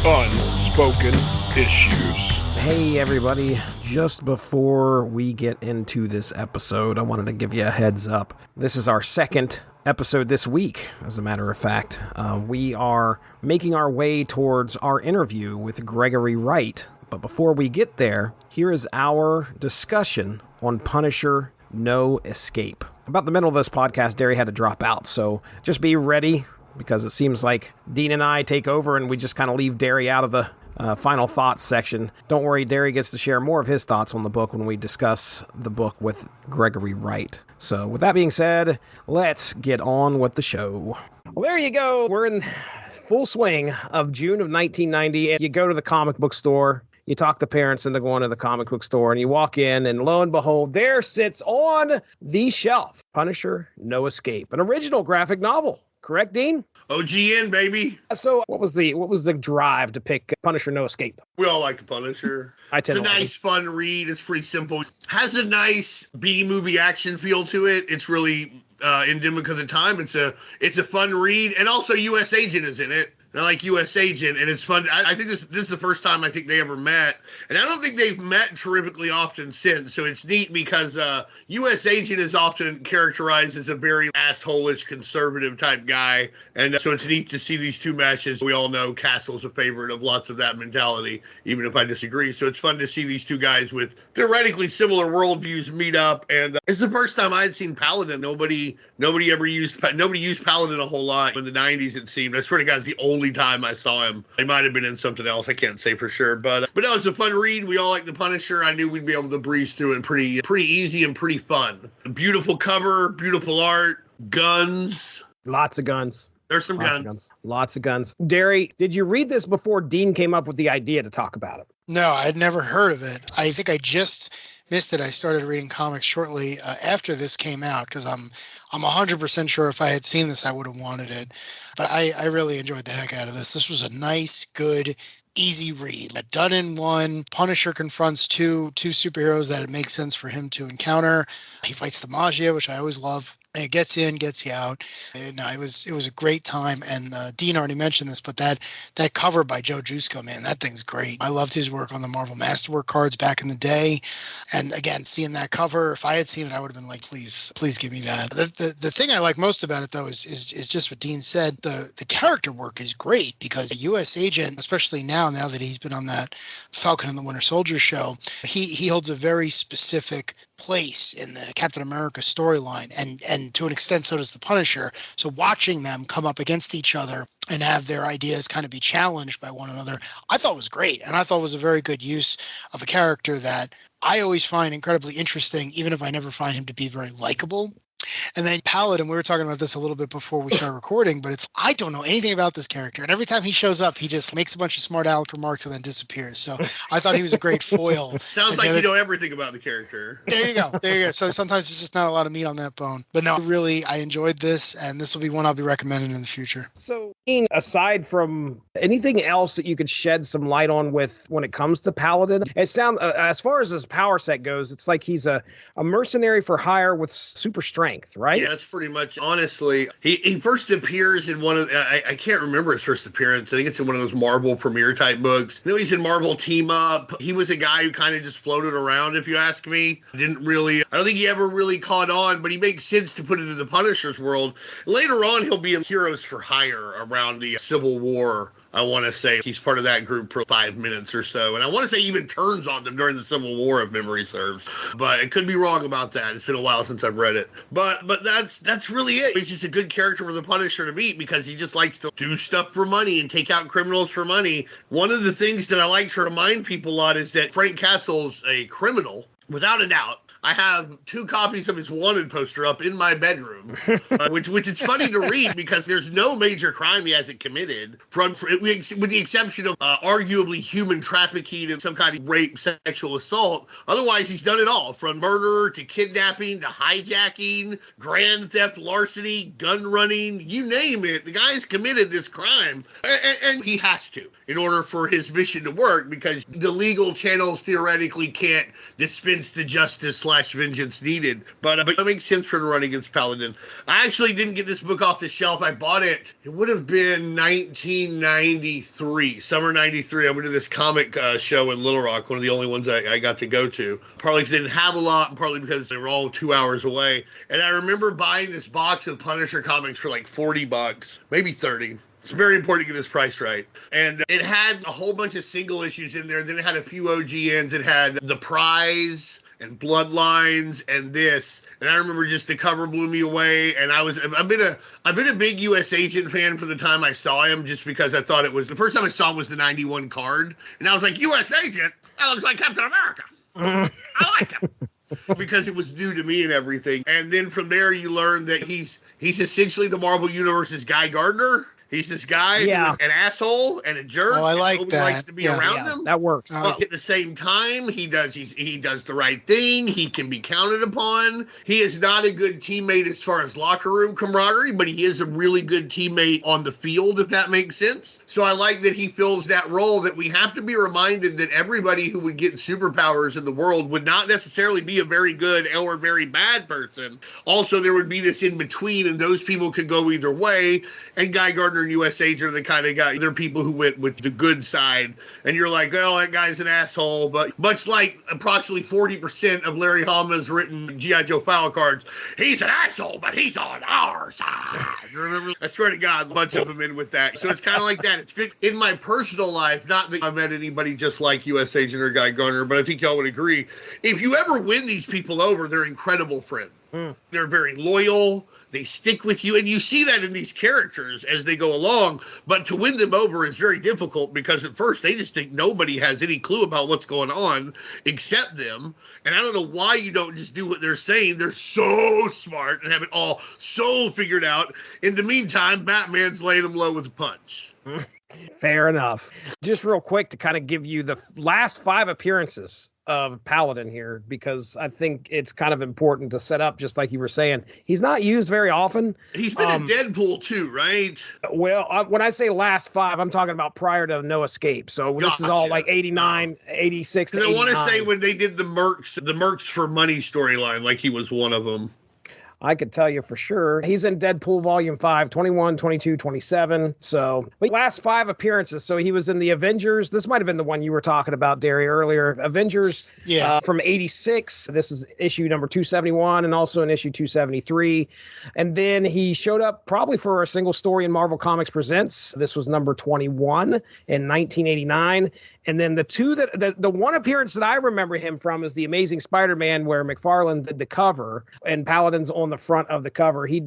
Unspoken Issues. Hey everybody, just before we get into this episode, I wanted to give you a heads up. This is our second episode this week, as a matter of fact. We are making our way towards our interview with Gregory Wright. But before we get there, here is our discussion on Punisher No Escape. About the middle of this podcast, Darry had to drop out, so just be ready, because it seems like Dean and I take over and we just kind of leave Darry out of the final thoughts section. Don't worry, Darry gets to share more of his thoughts on the book when we discuss the book with Gregory Wright. So with that being said, let's get on with the show. Well, there you go. We're in full swing of June of 1990. You go to the comic book store. You talk the parents into going to the comic book store, and you walk in, and lo and behold, there sits on the shelf Punisher No Escape, an original graphic novel. Correct, Dean? OGN, baby. So what was the drive to pick Punisher No Escape? We all like the Punisher. It's a nice, fun read. It's pretty simple. Has a nice B-movie action feel to it. It's really endemic of the time. It's a fun read, and also U.S. Agent is in it. I like U.S. Agent, and it's fun. I think this is the first time I think they ever met, and I don't think they've met terrifically often since, so it's neat because U.S. Agent is often characterized as a very asshole-ish conservative type guy, and so it's neat to see these two matches. We all know Castle's a favorite of lots of that mentality, even if I disagree, so it's fun to see these two guys with theoretically similar worldviews meet up, and it's the first time I had seen Paladin. Nobody used Paladin a whole lot in the 90s, it seemed. I swear to God, it's the only time I saw him. He might have been in something else. I can't say for sure, but no, it's a fun read. We all like the Punisher. I knew we'd be able to breeze through it pretty easy and pretty fun. Beautiful cover, beautiful art, guns. Lots of guns. There's some guns. Lots of guns. Darry, did you read this before Dean came up with the idea to talk about it? No, I'd never heard of it. I think I just missed it. I started reading comics shortly after this came out because I'm 100% sure if I had seen this, I would have wanted it. But I really enjoyed the heck out of this. This was a nice, good, easy read. Done in one. Punisher confronts two superheroes that it makes sense for him to encounter. He fights the Maggia, which I always love. And it gets in, gets you out. And it was a great time. And Dean already mentioned this, but that cover by Joe Jusko, man, that thing's great. I loved his work on the Marvel Masterwork cards back in the day. And again, seeing that cover, if I had seen it, I would have been like, please give me that. The thing I like most about it, though, is just what Dean said. The character work is great because a U.S. Agent, especially now that he's been on that Falcon and the Winter Soldier show, he holds a very specific place in the Captain America storyline, and to an extent so does the Punisher. So watching them come up against each other and have their ideas kind of be challenged by one another, I thought was great. And I thought was a very good use of a character that I always find incredibly interesting, even if I never find him to be very likable. And then Paladin, we were talking about this a little bit before we started recording, but I don't know anything about this character. And every time he shows up, he just makes a bunch of smart aleck remarks and then disappears. So I thought he was a great foil. Sounds like you know everything about the character. There you go. So sometimes there's just not a lot of meat on that bone. But no, really, I enjoyed this, and this will be one I'll be recommending in the future. So, aside from anything else that you could shed some light on with when it comes to Paladin, it sounds, as far as his power set goes, it's like he's a mercenary for hire with super strength. Right? Yeah, that's pretty much, honestly. He first appears in one of, I can't remember his first appearance. I think it's in one of those Marvel premiere type books. Then he's in Marvel Team Up. He was a guy who kind of just floated around, if you ask me. I don't think he ever really caught on, but he makes sense to put it in the Punisher's world. Later on, he'll be in Heroes for Hire around the Civil War. I want to say he's part of that group for 5 minutes or so. And I want to say he even turns on them during the Civil War, if memory serves. But I could be wrong about that. It's been a while since I've read it. But that's really it. He's just a good character for the Punisher to meet because he just likes to do stuff for money and take out criminals for money. One of the things that I like to remind people a lot is that Frank Castle's a criminal, without a doubt. I have 2 copies of his wanted poster up in my bedroom, which it's funny to read because there's no major crime he hasn't committed, with the exception of arguably human trafficking and some kind of rape, sexual assault. Otherwise, he's done it all, from murder to kidnapping to hijacking, grand theft, larceny, gun running, you name it. The guy's committed this crime, and he has to in order for his mission to work because the legal channels theoretically can't dispense the justice / vengeance needed. But it makes sense for the run against Paladin. I actually didn't get this book off the shelf. I bought it. It would have been 1993, summer 93. I went to this comic show in Little Rock, one of the only ones I got to go to. Partly because they didn't have a lot, and partly because they were all 2 hours away. And I remember buying this box of Punisher comics for like $40, maybe 30. It's very important to get this price right. And it had a whole bunch of single issues in there. Then it had a few OGNs. It had The Prize and Bloodlines and this. And I remember just the cover blew me away. And I've been a big U.S. Agent fan from the time I saw him, just because I thought the first time I saw him was the 91 card. And I was like, U.S. Agent? That looks like Captain America. I like him. Because it was new to me and everything. And then from there, you learn that he's essentially the Marvel Universe's Guy Gardner. He's this guy who's an asshole and a jerk. Oh, I like nobody that. likes to be around him. That works. But at the same time, he does the right thing. He can be counted upon. He is not a good teammate as far as locker room camaraderie, but he is a really good teammate on the field, if that makes sense. So I like that he fills that role, that we have to be reminded that everybody who would get superpowers in the world would not necessarily be a very good or very bad person. Also, there would be this in between, and those people could go either way. And Guy Gardner and U.S. Agent are the kind of guy, they're people who went with the good side. And you're like, oh, that guy's an asshole. But much like approximately 40% of Larry Hama's written G.I. Joe file cards, he's an asshole, but he's on our side. You remember? I swear to God, a bunch of them in with that. So it's kind of like that. It's good in my personal life. Not that I've met anybody just like U.S. Agent or Guy Gardner, but I think y'all would agree. If you ever win these people over, they're incredible friends. They're very loyal. They stick with you, and you see that in these characters as they go along. But to win them over is very difficult, because at first they just think nobody has any clue about what's going on except them. And I don't know why you don't just do what they're saying. They're so smart and have it all so figured out. In the meantime, Batman's laying them low with a punch. Fair enough. Just real quick to kind of give you the last 5 appearances of Paladin here, because I think it's kind of important to set up, just like you were saying. He's not used very often. He's been in Deadpool too, right? Well, when I say last 5, I'm talking about prior to No Escape. So this is all like 89, 86 to 89. I want to say when they did the Mercs for Money storyline, like he was one of them. I could tell you for sure. He's in Deadpool Volume 5, 21, 22, 27. So last 5 appearances. So he was in the Avengers. This might have been the one you were talking about, Darry, earlier. Avengers from 86. This is issue number 271 and also in issue 273. And then he showed up probably for a single story in Marvel Comics Presents. This was number 21 in 1989. And then the one appearance that I remember him from is the Amazing Spider-Man, where McFarlane did the cover and Paladin's on the front of the cover. He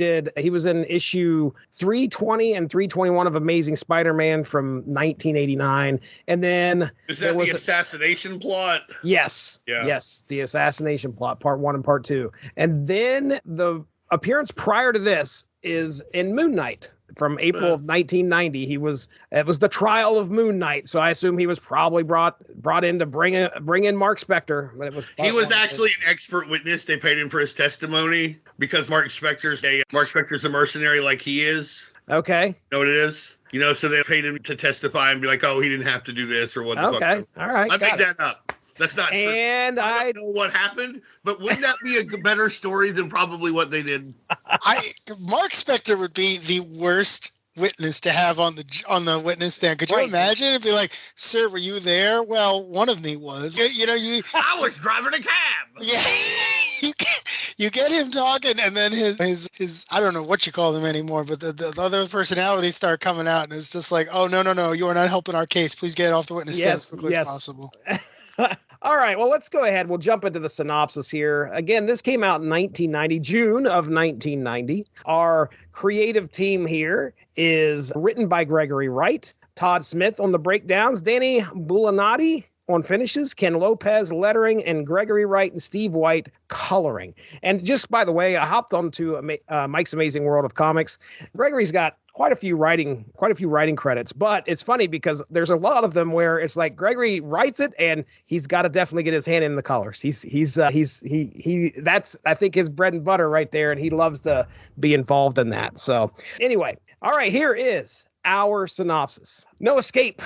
was in issue 320 and 321 of Amazing Spider-Man from 1989. And then is that the assassination plot? Yes. Yeah. Yes, the assassination plot, part 1 and part 2. And then the appearance prior to this is in Moon Knight. From April of 1990, it was the trial of Moon Knight, so I assume he was probably brought in to bring in Mark Spector. But he was actually an expert witness. They paid him for his testimony because Mark Spector's a mercenary, like he is. Okay, you know what it is? So they paid him to testify and be like, "Oh, he didn't have to do this or what." Okay, all right, I made that up. That's not true. And I don't know what happened, but wouldn't that be a better story than probably what they did? Mark Spector would be the worst witness to have on the witness stand. Could you imagine? It'd be like, "Sir, were you there?" Well, one of me was. I was driving a cab. Yeah. You get him talking, and then his I don't know what you call them anymore, but the other personalities start coming out, and it's just like, "Oh, no, you are not helping our case. Please get off the witness stand as quickly as possible." All right, well, let's go ahead. We'll jump into the synopsis here. Again, this came out in 1990, June of 1990. Our creative team here is written by Gregory Wright, Tod Smith on the breakdowns, Danny Bulanati on finishes, Ken Lopez lettering, and Gregory Wright and Steve White coloring. And just by the way, I hopped onto Mike's Amazing World of Comics. Gregory's got quite a few writing credits, but it's funny because there's a lot of them where it's like Gregory writes it and he's got to definitely get his hand in the colors. That's I think his bread and butter right there, and he loves to be involved in that. So anyway, all right, here is our synopsis. No Escape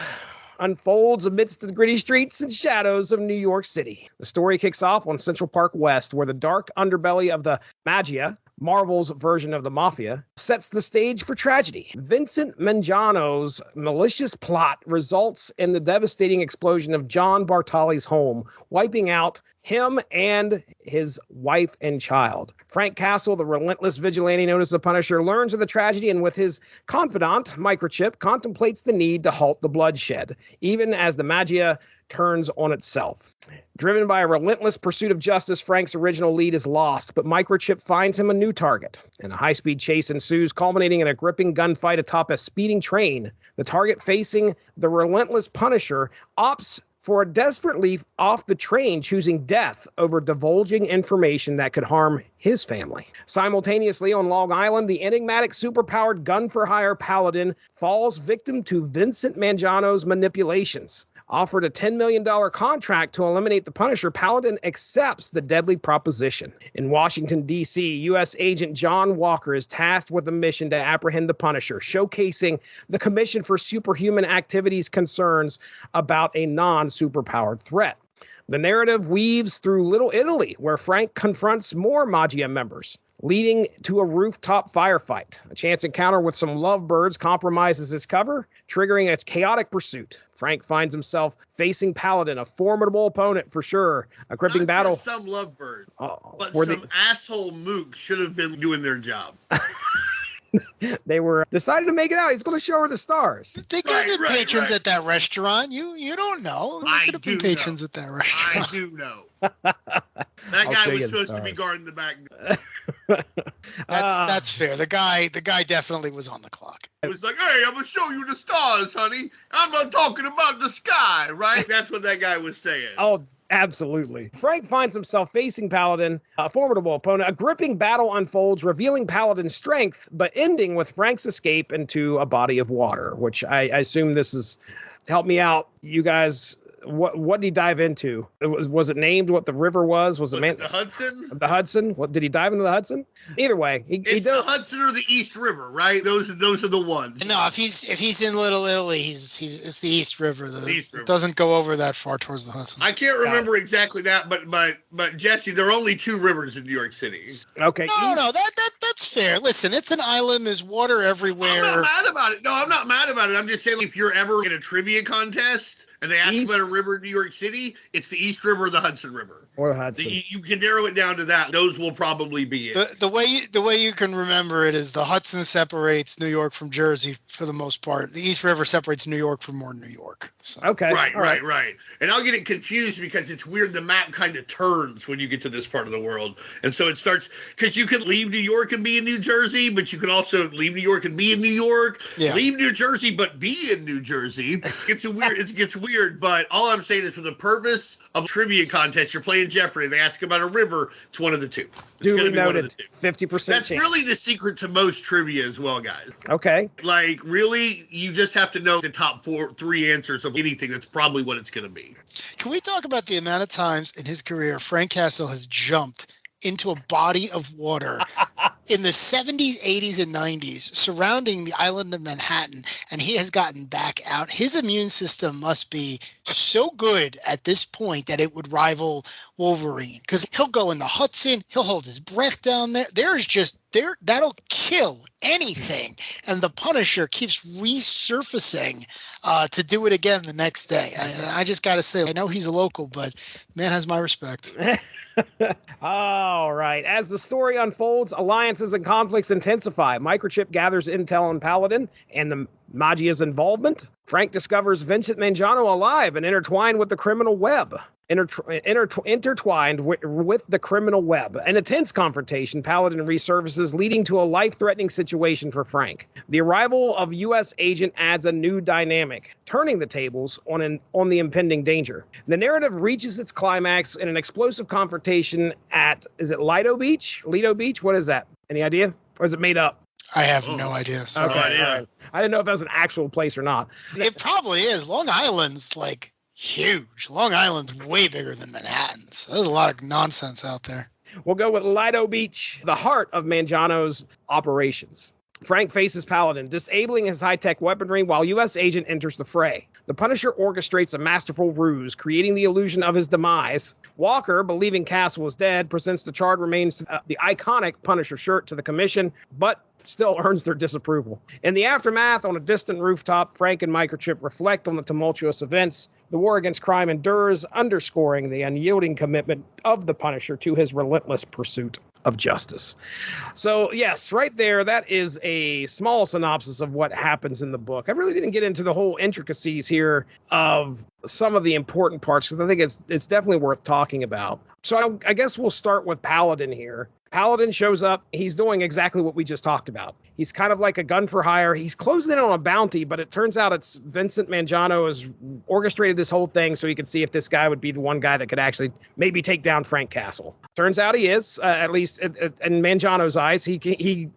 unfolds amidst the gritty streets and shadows of New York City. The story kicks off on Central Park West, where the dark underbelly of the Maggia, Marvel's version of the Mafia, sets the stage for tragedy. Vincent Mangiano's malicious plot results in the devastating explosion of John Bartali's home, wiping out him and his wife and child. Frank Castle, the relentless vigilante known as the Punisher, learns of the tragedy and with his confidant, Microchip, contemplates the need to halt the bloodshed, even as the Maggia turns on itself. Driven by a relentless pursuit of justice, Frank's original lead is lost, but Microchip finds him a new target, and a high-speed chase ensues, culminating in a gripping gunfight atop a speeding train. The target facing the relentless Punisher opts for a desperate leap off the train, choosing death over divulging information that could harm his family. Simultaneously, on Long Island, the enigmatic superpowered gun-for-hire Paladin falls victim to Vincent Mangiano's manipulations. Offered a $10 million contract to eliminate the Punisher, Paladin accepts the deadly proposition. In Washington, D.C., U.S. Agent John Walker is tasked with the mission to apprehend the Punisher, showcasing the Commission for Superhuman Activities concerns about a non-superpowered threat. The narrative weaves through Little Italy, where Frank confronts more Maggia members, leading to a rooftop firefight. A chance encounter with some lovebirds compromises his cover, triggering a chaotic pursuit. Frank finds himself facing Paladin, a formidable opponent for sure. A gripping Not battle. just some lovebird, but some asshole mook should have been doing their job. They were decided to make it out. He's going to show her the stars. They could have been patrons at that restaurant. You don't know. They could have been patrons at that restaurant. I do know. That guy was supposed to be guarding the back. That's fair. The guy definitely was on the clock. It was like, hey, I'm gonna show you the stars, honey. I'm not talking about the sky, right? That's what that guy was saying. Oh, absolutely. Frank finds himself facing Paladin, a formidable opponent. A gripping battle unfolds, revealing Paladin's strength, but ending with Frank's escape into a body of water, which I assume this is, help me out, you guys. What did he dive into? Was it named what the river was? Was it the Hudson? The Hudson? What did he dive into the Hudson? Either way, it's the Hudson or the East River, right? Those are the ones. No, if he's in Little Italy, it's the East River. The East River. It doesn't go over that far towards the Hudson. I can't remember exactly that, but Jesse, there are only two rivers in New York City. Okay. No, that's fair. Listen, it's an island. There's water everywhere. I'm not mad about it. No, I'm not mad about it. I'm just saying, if you're ever in a trivia contest and they ask about a river in New York City, it's the East River or the Hudson River. Or Hudson. You can narrow it down to that. Those will probably be it. The way you can remember it is the Hudson separates New York from Jersey for the most part. The East River separates New York from more New York. So. Okay. Right. And I'll get it confused because it's weird. The map kind of turns when you get to this part of the world. And so it starts, because you can leave New York and be in New Jersey, but you can also leave New York and be in New York. Yeah. Leave New Jersey, but be in New Jersey. It gets weird, but all I'm saying is, for the purpose of a trivia contest, you're playing Jeopardy. They ask about a river. It's one of the two. Duly noted. 50%. That's really the secret to most trivia as well, guys. Okay. Like, really, you just have to know the top three answers of anything. That's probably what it's going to be. Can we talk about the amount of times in his career Frank Castle has jumped into a body of water in the 70s, 80s, and 90s surrounding the island of Manhattan, and he has gotten back out? His immune system must be so good at this point that it would rival Wolverine, because he'll go in the Hudson, he'll hold his breath down there. That'll kill anything, and the Punisher keeps resurfacing to do it again the next day. I just got to say, I know he's a local, but man has my respect. All right. As the story unfolds, alliances and conflicts intensify. Microchip gathers intel on Paladin and the Maggia's involvement. Frank discovers Vincent Mangiano alive and intertwined with the criminal web. Intertwined with the criminal web. In a tense confrontation, Paladin resurfaces, leading to a life-threatening situation for Frank. The arrival of U.S. agent adds a new dynamic, turning the tables on the impending danger. The narrative reaches its climax in an explosive confrontation at, is it Lido Beach? Lido Beach? What is that? Any idea? Or is it made up? I have no idea. Sorry. Okay, yeah. Right. I didn't know if that was an actual place or not. It probably is. Long Island's like huge. Long Island's way bigger than Manhattan. So there's a lot of nonsense out there. We'll go with Lido Beach, the heart of Mangiano's operations. Frank faces Paladin, disabling his high-tech weaponry while U.S. Agent enters the fray. The Punisher orchestrates a masterful ruse, creating the illusion of his demise. Walker, believing Castle is dead, presents the charred remains of the iconic Punisher shirt to the Commission, but still earns their disapproval. In the aftermath, on a distant rooftop, Frank and Microchip reflect on the tumultuous events. The war against crime endures, underscoring the unyielding commitment of the Punisher to his relentless pursuit of justice. So, yes, right there, that is a small synopsis of what happens in the book. I really didn't get into the whole intricacies here of some of the important parts, because I think it's definitely worth talking about. So I guess we'll start with Paladin here. Paladin shows up. He's doing exactly what we just talked about. He's kind of like a gun for hire. He's closing in on a bounty, but it turns out it's Vincent Mangiano has orchestrated this whole thing so he could see if this guy would be the one guy that could actually maybe take down Frank Castle. Turns out he is, at least in Mangiano's eyes. He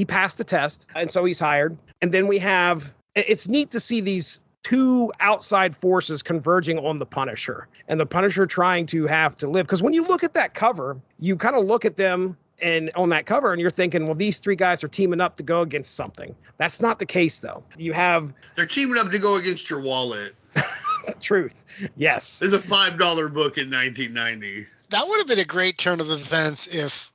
passed the test, and so he's hired. And then we have, it's neat to see these two outside forces converging on the Punisher, and the Punisher trying to have to live. Because when you look at that cover, you kind of look at them and on that cover and you're thinking, well, these three guys are teaming up to go against something. That's not the case, though. They're teaming up to go against your wallet. Truth. Yes. There's a $5 book in 1990. That would have been a great turn of events if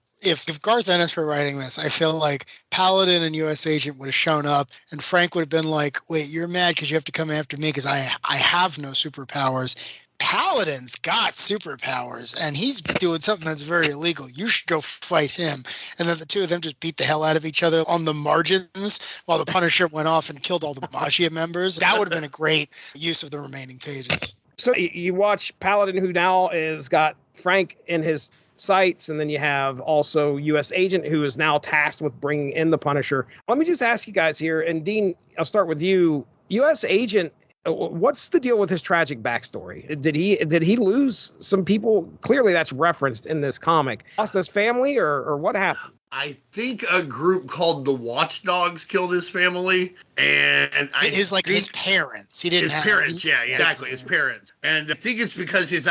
Garth Ennis were writing this. I feel like Paladin and U.S. Agent would have shown up, and Frank would have been like, wait, you're mad because you have to come after me because I have no superpowers. Paladin's got superpowers, and he's doing something that's very illegal. You should go fight him. And then the two of them just beat the hell out of each other on the margins while the Punisher went off and killed all the Maggia members. That would have been a great use of the remaining pages. So you watch Paladin, who now is got Frank in his sights, and then you have also U.S. Agent, who is now tasked with bringing in the Punisher. Let me just ask you guys here, and Dean, I'll start with you. U.S. Agent, what's the deal with his tragic backstory? Did he lose some people? Clearly, that's referenced in this comic. Lost his family, or what happened? I think a group called the Watchdogs killed his family, and his parents. He didn't have parents. Yeah, exactly, his parents. And I think it's because his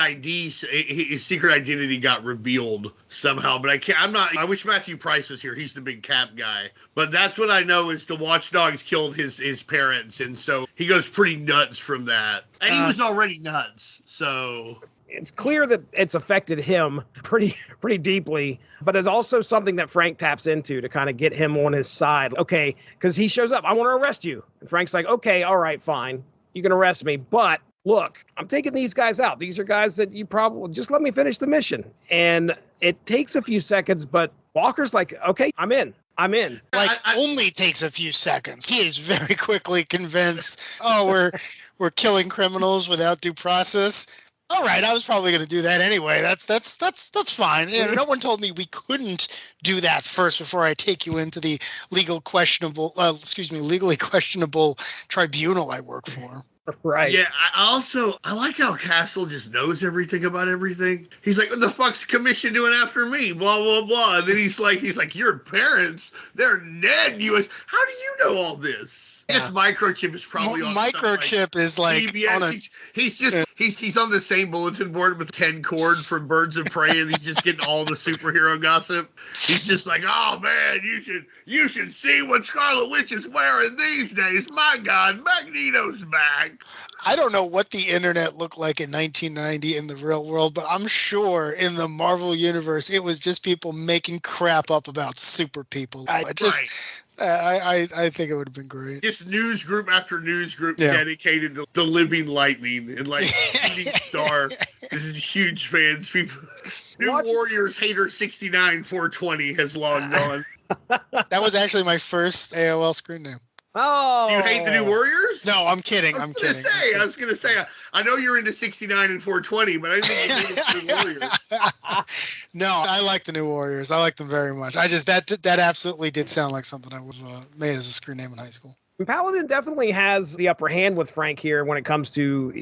secret identity got revealed somehow. But I wish Matthew Price was here. He's the big cap guy. But that's what I know is the Watchdogs killed his parents, and so he goes pretty nuts from that. And he was already nuts, so. It's clear that it's affected him pretty deeply, but it's also something that Frank taps into to kind of get him on his side. Okay, because he shows up, I want to arrest you. And Frank's like, okay, all right, fine. You can arrest me. But look, I'm taking these guys out. These are guys that you probably just let me finish the mission. And it takes a few seconds, but Walker's like, okay, I'm in. Only takes a few seconds. He is very quickly convinced, we're killing criminals without due process. All right, I was probably going to do that anyway. That's fine. No one told me we couldn't do that first before I take you into the legally questionable tribunal I work for. Right. Yeah, I like how Castle just knows everything about everything. He's like, what the fuck's the Commission doing after me? Blah, blah, blah. And then he's like, your parents, they're dead. How do you know all this? Yeah. This Microchip is probably on Microchip is like PBS. He's on the same bulletin board with Ken Cord from Birds of Prey, and he's just getting all the superhero gossip. He's just like, oh man, you should see what Scarlet Witch is wearing these days. My God, Magneto's back. I don't know what the internet looked like in 1990 in the real world, but I'm sure in the Marvel universe, it was just people making crap up about super people. I think it would have been great. Just news group after news group dedicated to the living lightning and like shooting star. This is huge fans. People. New Warriors hater 69 420 has long gone. That was actually my first AOL screen name. Oh, you hate the New Warriors? No, I'm kidding. I was gonna say. I know you're into 69 and 420, but I didn't think you hated the New Warriors. No, I like the New Warriors. I like them very much. That absolutely did sound like something I would have made as a screen name in high school. Paladin definitely has the upper hand with Frank here when it comes to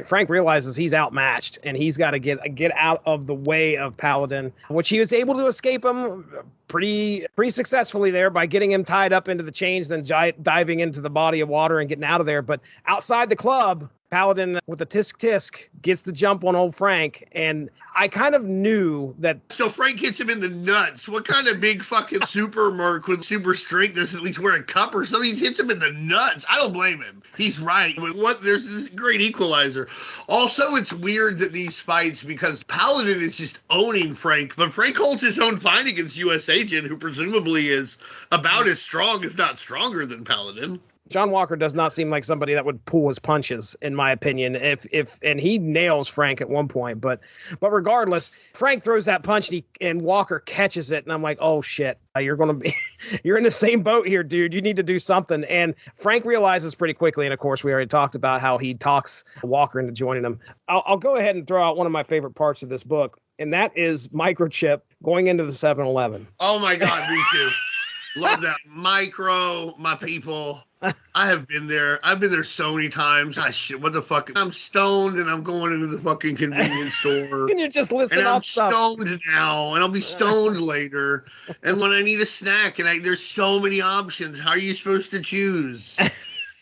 Frank realizes he's outmatched and he's got to get out of the way of Paladin, which he was able to escape him pretty successfully there by getting him tied up into the chains, then diving into the body of water and getting out of there. But outside the club, Paladin with a tisk gets the jump on old Frank, and I kind of knew that. So Frank hits him in the nuts. What kind of big fucking super merc with super strength does at least wear a cup or something? He hits him in the nuts. I don't blame him. He's right. There's this great equalizer. Also, it's weird that these fights, because Paladin is just owning Frank, but Frank holds his own fight against U.S. Agent, who presumably is about as strong, if not stronger, than Paladin. John Walker does not seem like somebody that would pull his punches, in my opinion. And he nails Frank at one point, but regardless, Frank throws that punch and Walker catches it, and I'm like, oh shit, you're in the same boat here, dude. You need to do something. And Frank realizes pretty quickly, and of course we already talked about how he talks Walker into joining him. I'll go ahead and throw out one of my favorite parts of this book, and that is Microchip going into the 7-Eleven. Oh my God, me too. Love that. Micro, my people. I have been there. I've been there so many times. Ah, shit, what the fuck? I'm stoned and I'm going into the fucking convenience store. And you're just listing off stuff. And I'm stoned now and I'll be stoned later. And when I need a snack and there's so many options, how are you supposed to choose?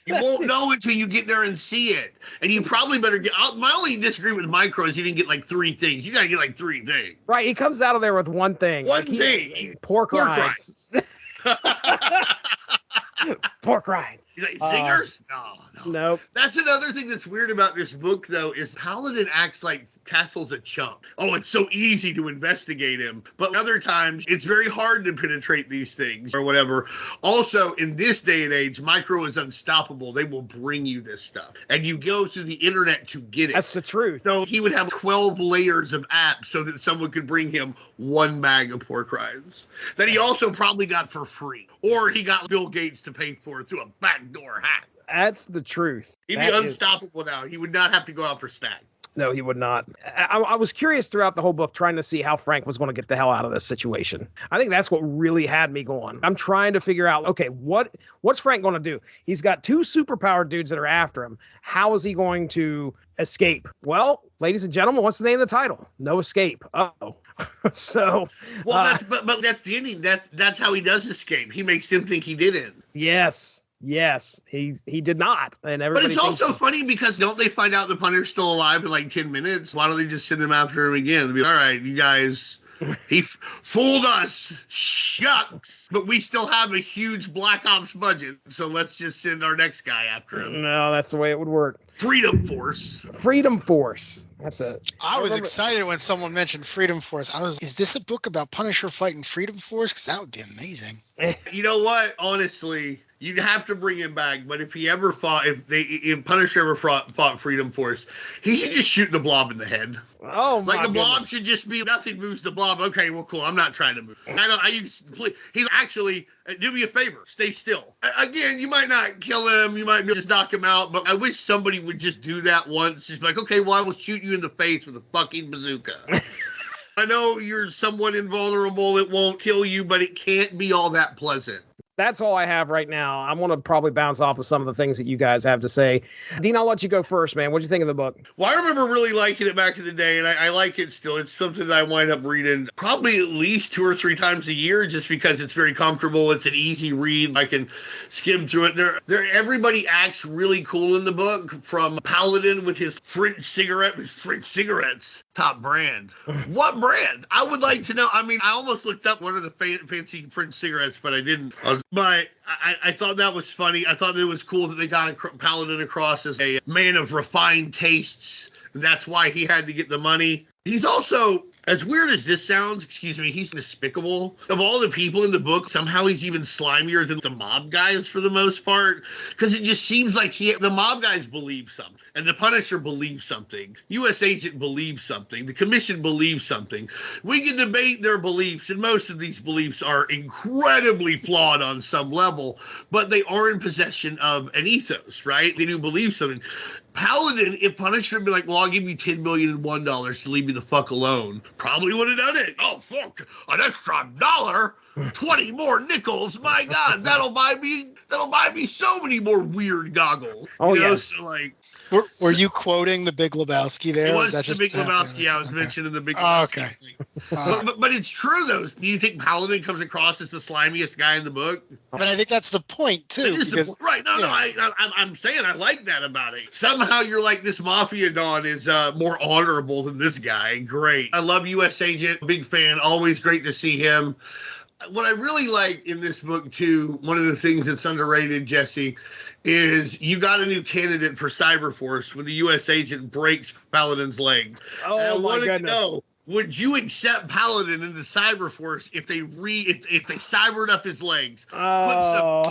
You won't know until you get there and see it. And you probably better get out. My only disagreement with Micro is you didn't get like 3 things. You got to get like 3 things. Right. He comes out of there with one thing. One thing. Pork rinds. Pork rinds. He's like, zingers? No. Nope. That's another thing that's weird about this book, though, is Paladin acts like Castle's a chump. Oh, it's so easy to investigate him. But other times, it's very hard to penetrate these things or whatever. Also, in this day and age, Micro is unstoppable. They will bring you this stuff. And you go through the internet to get it. That's the truth. So he would have 12 layers of apps so that someone could bring him 1 bag of pork rinds that he also probably got for free. Or he got Bill Gates to pay for through a backdoor hack. That's the truth. He'd be unstoppable now. He would not have to go out for snack. No, he would not. I was curious throughout the whole book trying to see how Frank was going to get the hell out of this situation. I think that's what really had me going. I'm trying to figure out, okay, what's Frank going to do? He's got 2 superpowered dudes that are after him. How is he going to escape? Well, ladies and gentlemen, what's the name of the title? No escape. Uh-oh. So, well, but that's the ending. That's how he does escape. He makes them think he didn't. Yes, he did not. And everybody. But it's also funny because don't they find out the Punisher's still alive in like 10 minutes? Why don't they just send him after him again? Be like, all right, you guys, he fooled us. Shucks. But we still have a huge Black Ops budget, so let's just send our next guy after him. No, that's the way it would work. Freedom Force. That's it. I was excited when someone mentioned Freedom Force. Is this a book about Punisher fighting Freedom Force? Because that would be amazing. You know what? Honestly, you'd have to bring him back. But if he ever fought, if Punisher ever fought Freedom Force, he should just shoot the Blob in the head. Oh my! Like the Blob goodness. should just be nothing moves the Blob. Okay, well, cool. I'm not trying to move. He's actually do me a favor. Stay still. Again, you might not kill him. You might just knock him out. But I wish somebody would just do that once. Just like, okay, well, I will shoot you in the face with a fucking bazooka. I know you're somewhat invulnerable. It won't kill you, but it can't be all that pleasant. That's all I have right now. I'm going to probably bounce off of some of the things that you guys have to say. Dean, I'll let you go first, man. What'd you think of the book? Well, I remember really liking it back in the day, and I like it still. It's something that I wind up reading probably at least 2 or 3 times a year just because it's very comfortable. It's an easy read. I can skim through it. Everybody acts really cool in the book, from Paladin with his French cigarettes. Top brand. What brand? I would like to know. I mean, I almost looked up one of the fancy French cigarettes, but I didn't. But I thought that was funny. I thought it was cool that they got Paladin across as a man of refined tastes. That's why he had to get the money. He's also, as weird as this sounds, he's despicable. Of all the people in the book, somehow he's even slimier than the mob guys for the most part. Because it just seems like the mob guys believe something. And the Punisher believes something. U.S. Agent believes something. The Commission believes something. We can debate their beliefs, and most of these beliefs are incredibly flawed on some level. But they are in possession of an ethos, right? They do believe something. Paladin, if Punisher had been like, well, I'll give you $10,001 to leave me the fuck alone, probably would have done it. Oh, fuck, an extra $1. 20 more nickels. My God, that'll buy me so many more weird goggles. Oh, you know? yes. So, like, Were you quoting the Big Lebowski there? it Or was that the just Big happened? Lebowski. I was mentioning the Big Oh, Lebowski. okay. But it's true, though. Do you think Paladin comes across as the slimiest guy in the book? But I think that's the point too. Right. No, I'm saying I like that about it. Somehow you're like, this Mafia Don is more honorable than this guy. Great. I love U.S. Agent. Big fan. Always great to see him. What I really like in this book, too, one of the things that's underrated, Jesse, is you got a new candidate for Cyberforce when the U.S. agent breaks Paladin's legs. Oh, my goodness. Would you accept Paladin into Cyberforce if they cybered up his legs? Oh.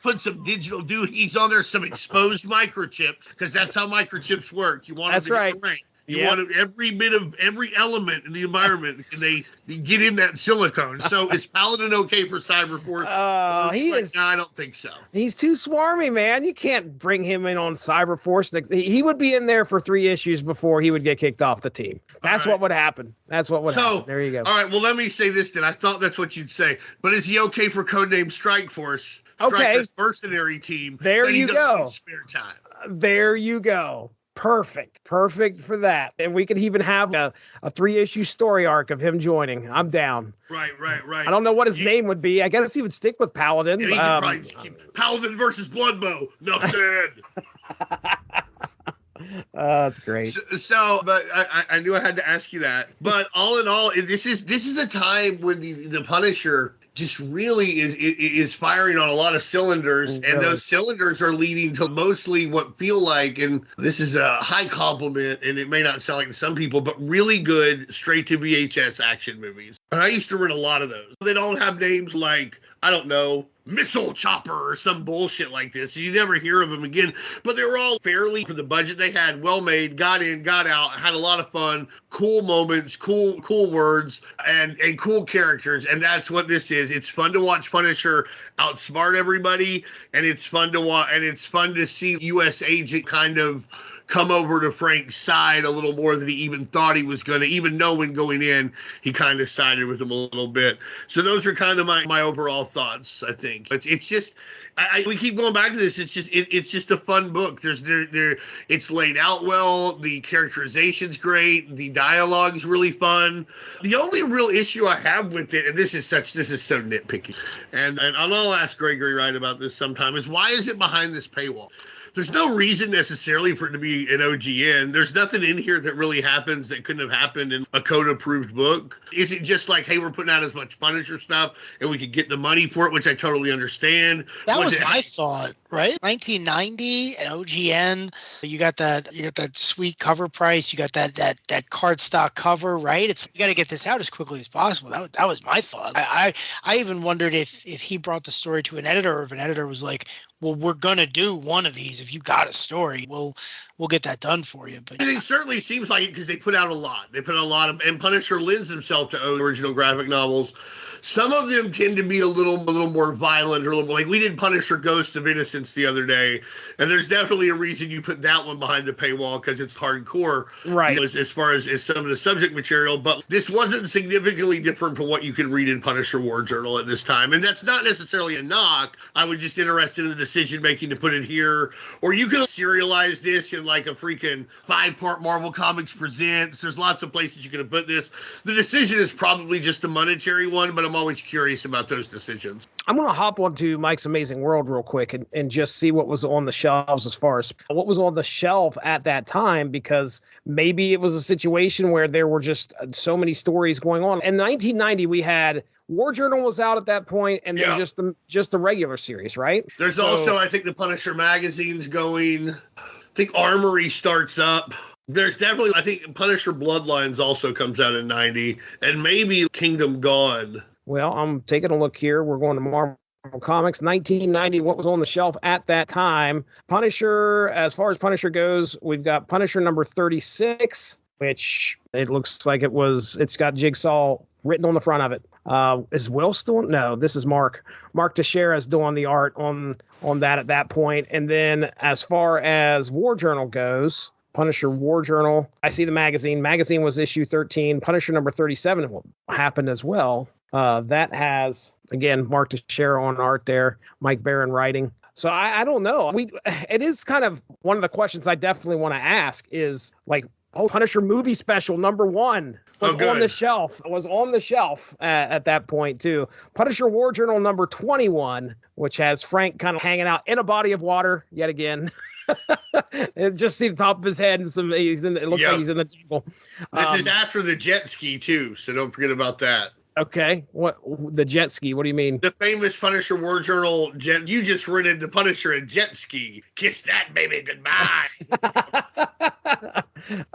Put some digital doohies on there, some exposed microchips, because that's how microchips work. You want them to get the rank. You want every element in the environment, and they get in that silicone. So is Paladin okay for Cyberforce? No, I don't think so. He's too swarmy, man. You can't bring him in on Cyberforce. He would be in there for 3 issues before he would get kicked off the team. That's what would happen. Happen. There you go. All right, well, let me say this then. I thought that's what you'd say. But is he okay for codename Strikeforce? Okay. Mercenary team. There you go. Spare time. There you go. Perfect for that. And we could even have a 3-issue story arc of him joining. I'm down. Right. I don't know what his name would be. I guess he would stick with Paladin. He could probably keep Paladin versus Bloodbow. Nothing. That's great. But I knew I had to ask you that. But all in all, this is a time when the Punisher just really is firing on a lot of cylinders, and those cylinders are leading to mostly what feel like, and this is a high compliment, and it may not sound like to some people, but really good straight to VHS action movies. And I used to rent a lot of those. They don't have names like, I don't know, Missile Chopper or some bullshit like this. You never hear of them again, but they were all fairly, for the budget they had, well made, got in, got out, had a lot of fun, cool moments, cool words, and cool characters. And that's what this is. It's fun to watch Punisher outsmart everybody, and it's fun to watch, and it's fun to see U.S. Agent kind of come over to Frank's side a little more than he even thought he was going to. Even knowing going in, he kind of sided with him a little bit. So those are kind of my overall thoughts, I think. It's just, we keep going back to this. It's just a fun book. It's laid out well. The characterization's great. The dialogue's really fun. The only real issue I have with it, and this is so nitpicky, and I'll ask Gregory Wright about this sometime, is why is it behind this paywall? There's no reason necessarily for it to be an OGN. There's nothing in here that really happens that couldn't have happened in a code-approved book. Is it just like, hey, we're putting out as much Punisher stuff and we could get the money for it, which I totally understand. That was my thought, right? 1990 and OGN, you got that sweet cover price, you got that cardstock cover, right? You got to get this out as quickly as possible. That was my thought. I even wondered if he brought the story to an editor, or if an editor was like, well, we're gonna do one of these. If you got a story, we'll get that done for you. But it certainly seems like it, because they put out a lot. And Punisher lends himself to original graphic novels. Some of them tend to be a little more violent, or a little, like we did Punisher Ghosts of Innocence the other day, and there's definitely a reason you put that one behind the paywall, because it's hardcore, right? As far as some of the subject material. But this wasn't significantly different from what you could read in Punisher War Journal at this time, and that's not necessarily a knock. I was just interested in the decision making to put it here, or you could serialize this in like a freaking 5-part Marvel Comics Presents. There's lots of places you could have put this. The decision is probably just a monetary one, but I'm always curious about those decisions. I'm going to hop onto Mike's Amazing World real quick and just see what was on the shelves as far as what was on the shelf at that time, because maybe it was a situation where there were just so many stories going on. In 1990, we had War Journal was out at that point, and there's just the regular series, right? There's also, I think, the Punisher magazine's going. I think Armory starts up. There's definitely, I think, Punisher Bloodlines also comes out in 90, and maybe Kingdom Gone. Well, I'm taking a look here. We're going to Marvel Comics, 1990. What was on the shelf at that time? Punisher, as far as Punisher goes, we've got Punisher number 36, which it looks like it's got Jigsaw written on the front of it. Is Will still? No, this is Mark. Mark Teixeira is doing the art on that at that point. And then as far as War Journal goes, Punisher War Journal, I see the magazine. Magazine was issue 13. Punisher number 37 happened as well. That has, again, Mark Teixeira on art there, Mike Barron writing. So I don't know. It is kind of one of the questions I definitely want to ask is like, Punisher movie special #1 was on the shelf. It was on the shelf at that point too. Punisher War Journal #21, which has Frank kind of hanging out in a body of water yet again. It just see the top of his head and it looks like he's in the jungle. This is after the jet ski too, so don't forget about that. Okay, what the jet ski? What do you mean? The famous Punisher War Journal jet. You just rented the Punisher a jet ski. Kiss that baby goodbye.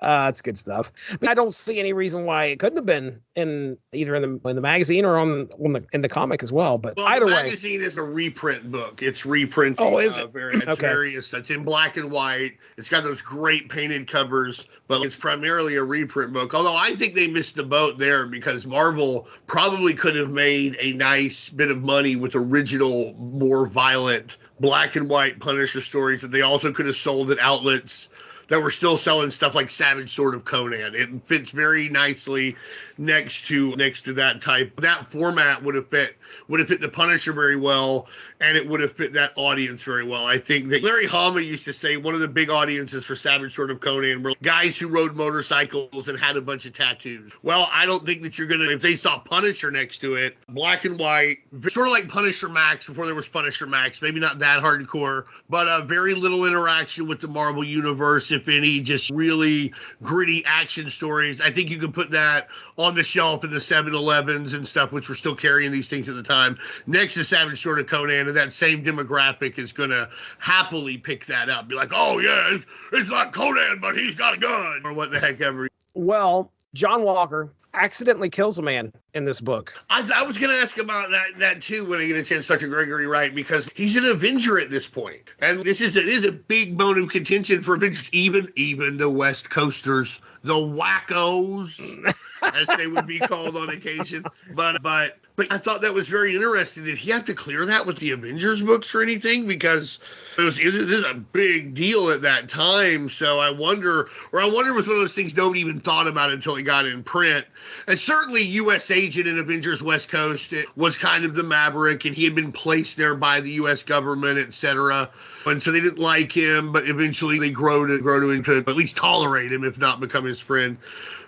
That's good stuff. But I don't see any reason why it couldn't have been in either in the magazine or in the comic as well. But either the way, magazine is a reprint book. It's reprinting. Oh, is it? It's in black and white. It's got those great painted covers, but it's primarily a reprint book. Although I think they missed the boat there because Marvel probably could have made a nice bit of money with original, more violent black and white Punisher stories that they also could have sold at outlets that were still selling stuff like Savage Sword of Conan. It fits very nicely next to that type. That format would have fit the Punisher very well, and it would have fit that audience very well. I think that Larry Hama used to say one of the big audiences for Savage Sword of Conan were guys who rode motorcycles and had a bunch of tattoos. Well, I don't think that you're going to, if they saw Punisher next to it, black and white, sort of like Punisher Max before there was Punisher Max, maybe not that hardcore, but very little interaction with the Marvel Universe, if any, just really gritty action stories. I think you can put that on the shelf in the 7-Elevens and stuff, which were still carrying these things at the time, next to Savage Sword of Conan, and that same demographic is going to happily pick that up. Be like, oh, yeah, it's not Conan, but he's got a gun, or what the heck ever. Well, John Walker accidentally kills a man in this book. I was going to ask about that too when I get a chance to talk to Gregory Wright, because he's an Avenger at this point. And this is a big bone of contention for Avengers, even the West Coasters, the wackos, as they would be called on occasion. But I thought that was very interesting. Did he have to clear that with the Avengers books or anything? Because this is a big deal at that time. So I wonder it was one of those things nobody even thought about until it got in print. And certainly U.S. Agent in Avengers West Coast was kind of the Maverick, and he had been placed there by the U.S. government, etc. And so they didn't like him, but eventually they grow to into at least tolerate him, if not become his friend.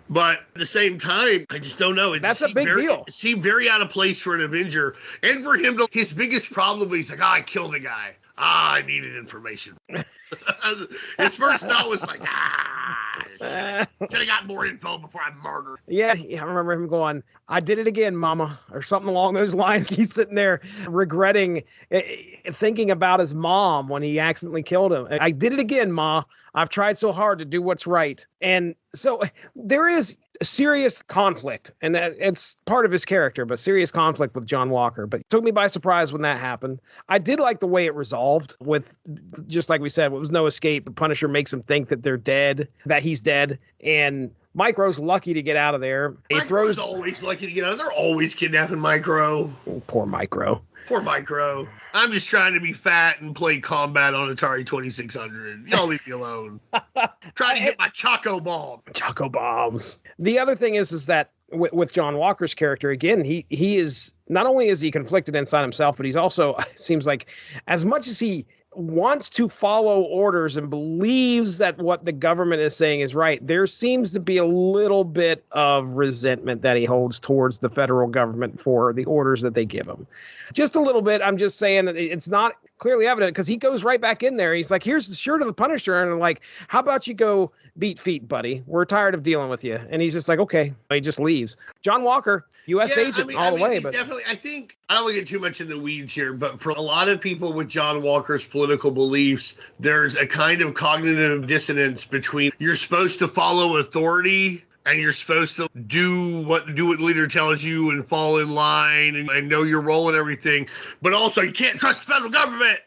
But at the same time, I just don't know. That's a big deal. It seemed very out of place for an Avenger. And for him, his biggest problem, he's like, I killed a guy. I needed information. His first thought was like, should have got more info before I murdered. Yeah, I remember him going, I did it again, mama, or something along those lines. He's sitting there regretting, thinking about his mom when he accidentally killed him. I did it again, ma. I've tried so hard to do what's right. And so there is serious conflict, and it's part of his character, but serious conflict with John Walker. But it took me by surprise when that happened. I did like the way it resolved with, just like we said, it was no escape. The Punisher makes him think that they're dead, that he's dead. And Micro's lucky to get out of there. Micro's always lucky to get out of there. They're always kidnapping Micro. Oh, poor Micro. Poor Micro. I'm just trying to be fat and play combat on Atari 2600. Y'all leave me alone. Trying to get my Choco Bomb. Choco Bombs. The other thing is that with John Walker's character, again, he is, not only is he conflicted inside himself, but he's also, seems like, as much as he wants to follow orders and believes that what the government is saying is right, there seems to be a little bit of resentment that he holds towards the federal government for the orders that they give him. Just a little bit. I'm just saying that it's not clearly evident, because he goes right back in there. He's like, here's the shirt of the Punisher. And I'm like, how about you go beat feet, buddy? We're tired of dealing with you. And he's just like, okay. He just leaves. John Walker, U.S. agent all the way. But definitely, I think, I don't want to get too much in the weeds here, but for a lot of people with John Walker's political beliefs, there's a kind of cognitive dissonance between you're supposed to follow authority and you're supposed to do what leader tells you and fall in line and know your role and everything. But also, you can't trust the federal government.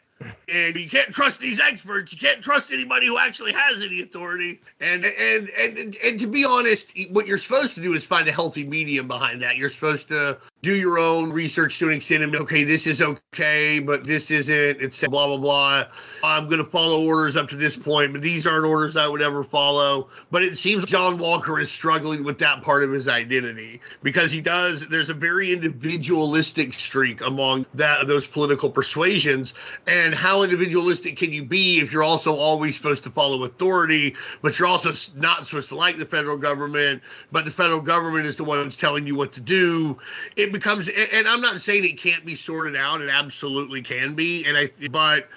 And you can't trust these experts. You can't trust anybody who actually has any authority. And to be honest, what you're supposed to do is find a healthy medium behind that. You're supposed to do your own research to an extent and okay, this is okay, but this isn't, it's blah, blah, blah. I'm going to follow orders up to this point, but these aren't orders I would ever follow. But it seems John Walker is struggling with that part of his identity because there's a very individualistic streak among those political persuasions. And how individualistic can you be if you're also always supposed to follow authority, but you're also not supposed to like the federal government, but the federal government is the one that's telling you what to do. It becomes, and I'm not saying it can't be sorted out. It absolutely can be. But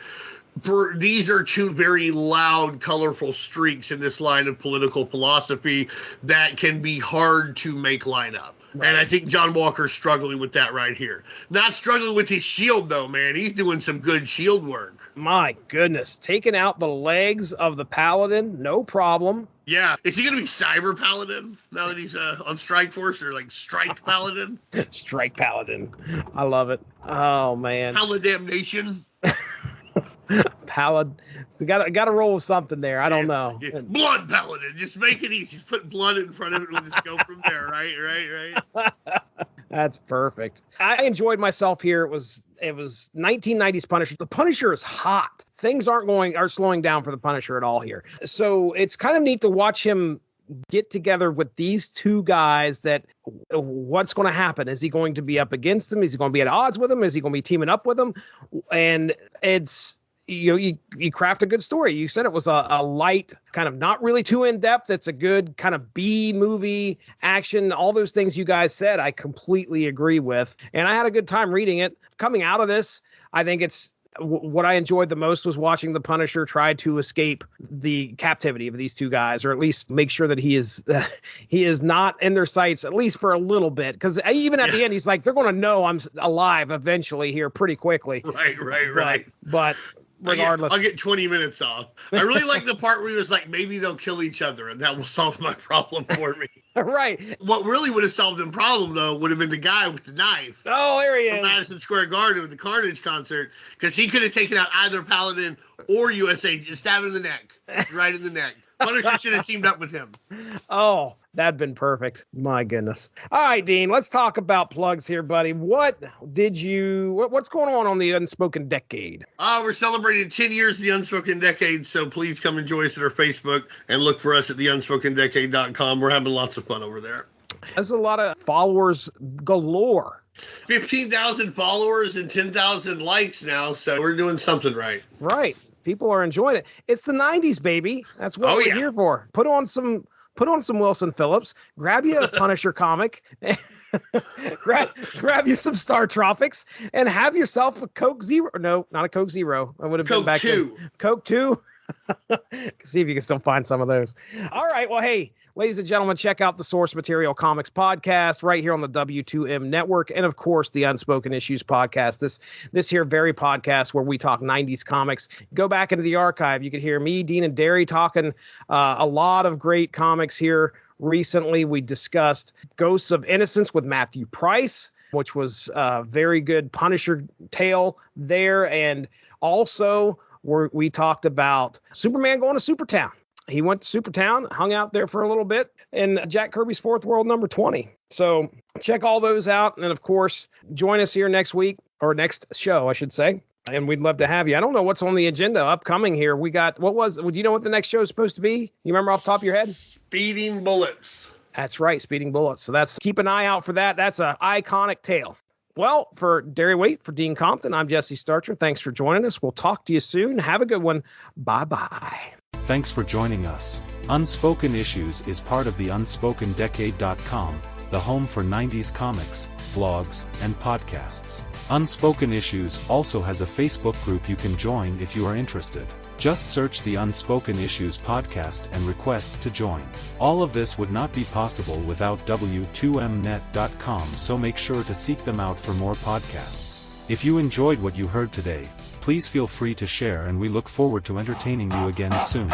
these are two very loud, colorful streaks in this line of political philosophy that can be hard to make line up. Right. And I think John Walker's struggling with that right here. Not struggling with his shield, though, man. He's doing some good shield work. My goodness. Taking out the legs of the Paladin, no problem. Yeah. Is he going to be Cyber Paladin now that he's on Strike Force, or like Strike Paladin? Strike Paladin. I love it. Oh, man. Paladamnation. Paladin. So got to roll with something there. I don't know. Yeah. Blood Paladin. Just make it easy. Just put blood in front of it. We'll just go from there. Right. That's perfect. I enjoyed myself here. It was 1990s Punisher. The Punisher is hot. Things are slowing down for the Punisher at all here. So it's kind of neat to watch him get together with these two guys. That what's going to happen? Is he going to be up against them? Is he going to be at odds with them? Is he going to be teaming up with them? And it's, you craft a good story. You said it was a light, kind of not really too in depth. It's a good kind of B movie action. All those things you guys said, I completely agree with. And I had a good time reading it. Coming out of this, I think it's what I enjoyed the most was watching the Punisher try to escape the captivity of these two guys, or at least make sure that he is not in their sights, at least for a little bit. Because even at the end, he's like, they're going to know I'm alive eventually here pretty quickly. Right. But regardless, I'll get 20 minutes off. I really like the part where he was like, maybe they'll kill each other and that will solve my problem for me. Right. What really would have solved the problem, though, would have been the guy with the knife. Oh, there he is. Madison Square Garden with the Carnage concert, because he could have taken out either Paladin or USA, just stab him in the neck, right in the neck. Punisher should have teamed up with him. Oh, that'd been perfect. My goodness. All right, Dean, let's talk about plugs here, buddy. What's going on the Unspoken Decade? We're celebrating 10 years of the Unspoken Decade, so please come and join us at our Facebook and look for us at theunspokenDecade.com. We're having lots of fun over there. There's a lot of followers galore. 15,000 followers and 10,000 likes now, so we're doing something right. Right. People are enjoying it. It's the 90s, baby. That's what we're here for. Put on some Wilson Phillips. Grab you a Punisher comic. grab you some Star Tropics and have yourself a Coke Zero. No, not a Coke Zero. That would have been back then. Coke 2. See if you can still find some of those. All right. Well, hey, ladies and gentlemen, check out the Source Material Comics podcast right here on the W2M network. And of course, the Unspoken Issues podcast, this here very podcast where we talk 90s comics. Go back into the archive. You can hear me, Dean, and Darry talking a lot of great comics here. Recently, we discussed Ghosts of Innocence with Matthew Price, which was a very good Punisher tale there. And also, we talked about Superman going to Supertown. He went to Supertown, hung out there for a little bit, in Jack Kirby's Fourth World number 20. So check all those out. And of course, join us here next week, or next show, I should say. And we'd love to have you. I don't know what's on the agenda upcoming here. We got, do you know what the next show is supposed to be? You remember off the top of your head? Speeding Bullets. That's right, Speeding Bullets. So keep an eye out for that. That's an iconic tale. Well, for Darry Waite, for Dean Compton, I'm Jesse Starcher. Thanks for joining us. We'll talk to you soon. Have a good one. Bye-bye. Thanks for joining us. Unspoken Issues is part of the UnspokenDecade.com, the home for 90s comics, blogs, and podcasts. Unspoken Issues also has a Facebook group you can join if you are interested. Just search the Unspoken Issues podcast and request to join. All of this would not be possible without W2Mnet.com, so make sure to seek them out for more podcasts. If you enjoyed what you heard today, please feel free to share, and we look forward to entertaining you again soon.